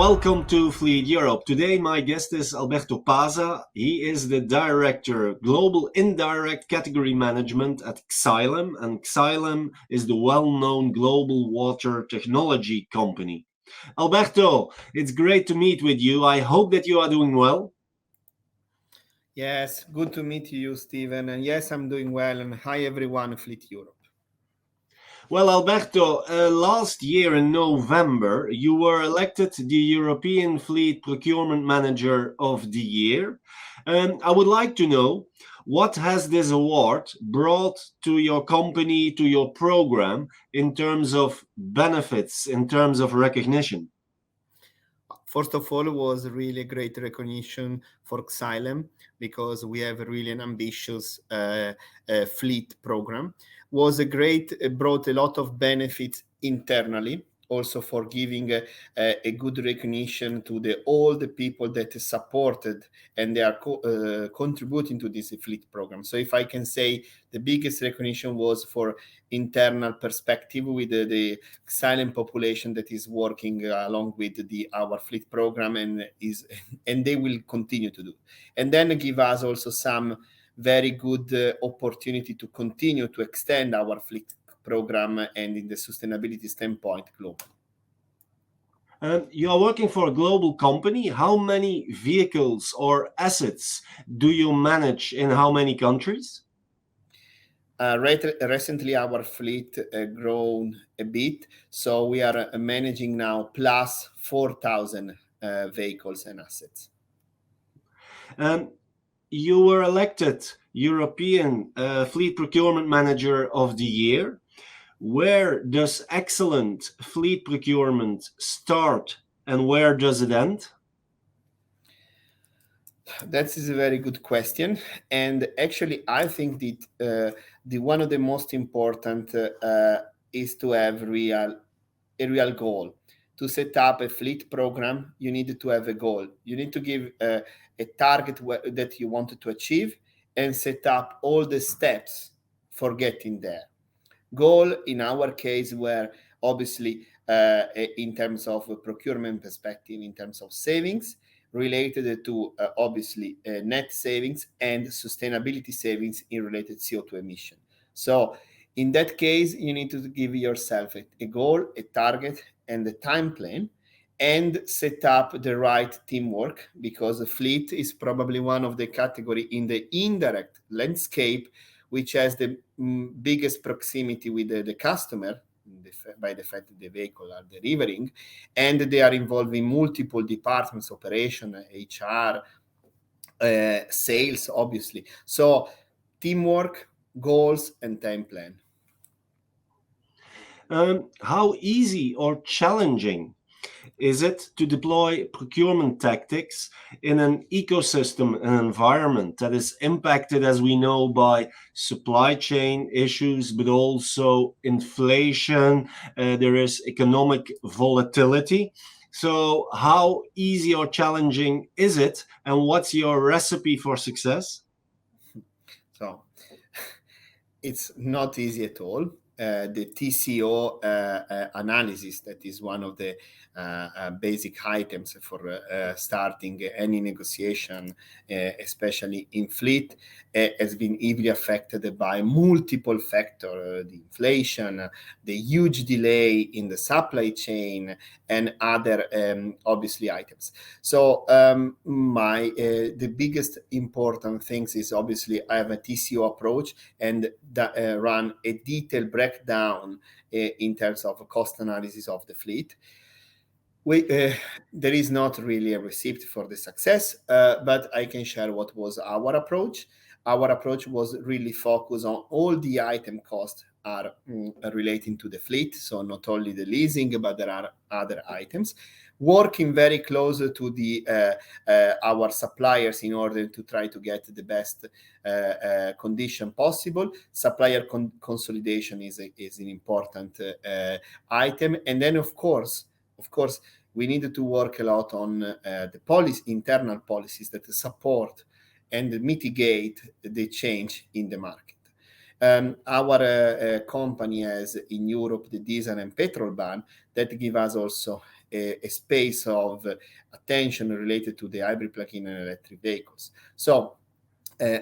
welcome to Fleet Europe. Today, my guest is Alberto Pasa. He is the Director, Global Indirect Category Management at Xylem, and Xylem is the well-known global water technology company. Alberto, it's great to meet with you. I hope that you are doing well. Yes, good to meet you, Stephen. And yes, I'm doing well. And hi, everyone, Fleet Europe. Well, Alberto, last year in November, you were elected the European Fleet Procurement Manager of the Year. I would like to know, what has this award brought to your company, to your program, in terms of benefits, in terms of recognition? First of all, it was really a great recognition for Xylem because we have really an ambitious fleet program. Was a great, brought a lot of benefits internally, also for giving a good recognition to all the people that supported and they are contributing to this fleet program. So if I can say, the biggest recognition was for internal perspective with the silent population that is working along with our fleet program and they will continue to do, and then give us also some very good opportunity to continue to extend our fleet program and in the sustainability standpoint globally. You are working for a global company. How many vehicles or assets do you manage in how many countries? Recently, our fleet grown a bit, so we are managing now plus 4,000 vehicles and assets. You were elected European Fleet Procurement Manager of the Year. Where does excellent fleet procurement start and where does it end? That is a very good question, and actually, I think that the one of the most important is to have a real goal. To set up a fleet program, you need to have a goal. You need to give a target that you want to achieve and set up all the steps for getting there. Goal in our case were obviously in terms of a procurement perspective, in terms of savings related to obviously net savings and sustainability savings in related CO2 emission. So in that case, you need to give yourself a goal, a target, and a time plan, and set up the right teamwork, because the fleet is probably one of the category in the indirect landscape which has the biggest proximity with the customer by the fact that the vehicle are delivering, and they are involved in multiple departments, operation, HR, sales, obviously. So teamwork, goals, and time plan. How easy or challenging is it to deploy procurement tactics in an ecosystem, an environment that is impacted, as we know, by supply chain issues, but also inflation? There is economic volatility. So, how easy or challenging is it, and what's your recipe for success? So, it's not easy at all. The TCO analysis, that is one of the basic items for starting any negotiation, especially in fleet, has been heavily affected by multiple factors: the inflation, the huge delay in the supply chain, and other obviously items. So the biggest important things is obviously I have a TCO approach and run a detailed breakdown in terms of cost analysis of the fleet. There is not really a recipe for the success, but I can share what was our approach. Our approach was really focused on all the item costs are relating to the fleet, so not only the leasing, but there are other items. Working very close to our suppliers in order to try to get the best condition possible. Supplier consolidation is an important item, and then of course, we needed to work a lot on the internal policies that support and mitigate the change in the market. Our company has in Europe the diesel and petrol ban that give us also a space of attention related to the hybrid plug-in and electric vehicles. So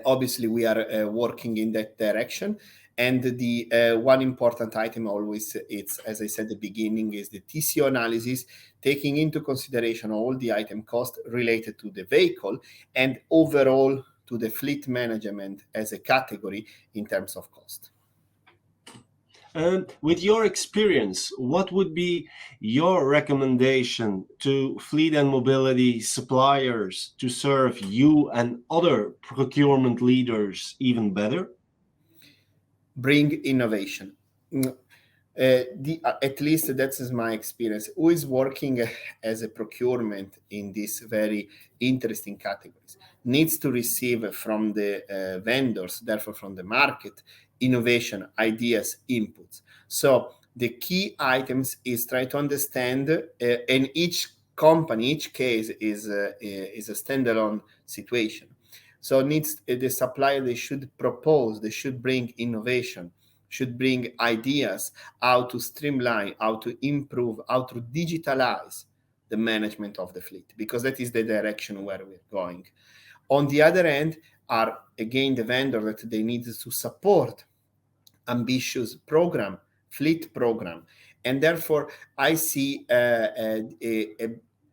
obviously we are working in that direction. And the one important item always, it's, as I said at the beginning, is the TCO analysis, taking into consideration all the item costs related to the vehicle and overall to the fleet management as a category in terms of cost. And with your experience, what would be your recommendation to fleet and mobility suppliers to serve you and other procurement leaders even better? Bring innovation. At least that's my experience. Who is working as a procurement in these very interesting categories needs to receive from the vendors, therefore from the market, innovation, ideas, inputs. So the key items is try to understand, and each company, each case is a standalone situation. So needs the supplier, they should propose, they should bring innovation, should bring ideas how to streamline, how to improve, how to digitalize the management of the fleet, because that is the direction where we're going. On the other end are again the vendor that they need to support ambitious program, fleet program. And therefore I see a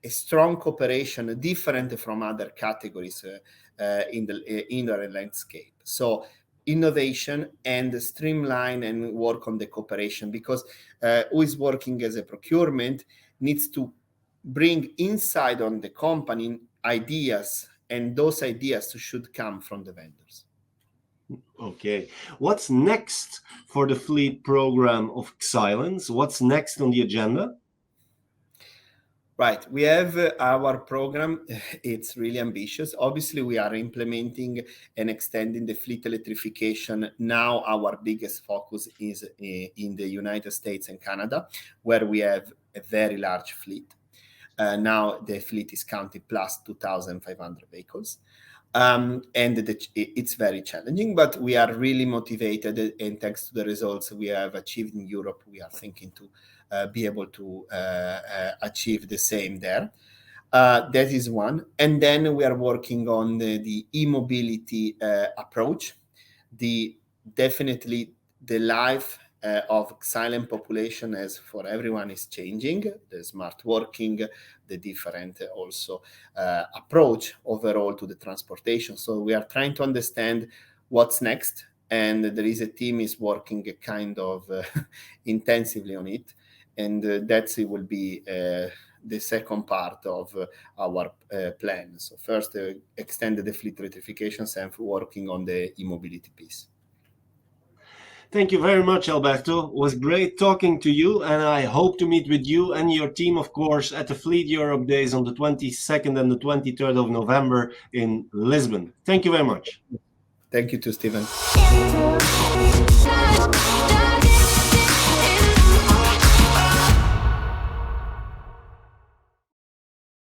strong cooperation different from other categories in the landscape. So innovation and streamline and work on the cooperation, because who is working as a procurement needs to bring inside on the company ideas, and those ideas should come from the vendors. Okay. What's next for the fleet program of Xylem? What's next on the agenda? Right. We have our program. It's really ambitious. Obviously, we are implementing and extending the fleet electrification. Now, our biggest focus is in the United States and Canada, where we have a very large fleet. Now, the fleet is counting plus 2,500 vehicles. And it's very challenging, but we are really motivated. And thanks to the results we have achieved in Europe, we are thinking to be able to achieve the same there. That is one. And then we are working on the e-mobility approach. Definitely the life of Xylem population, as for everyone, is changing. The smart working, the different also approach overall to the transportation. So we are trying to understand what's next, and there is a team is working kind of intensively on it, and that will be the second part of our plan. So first, extend the fleet electrifications and working on the e-mobility piece. Thank you very much, Alberto. It was great talking to you, and I hope to meet with you and your team, of course, at the Fleet Europe Days on the 22nd and the 23rd of November in Lisbon. Thank you very much. Thank you too, Stephen.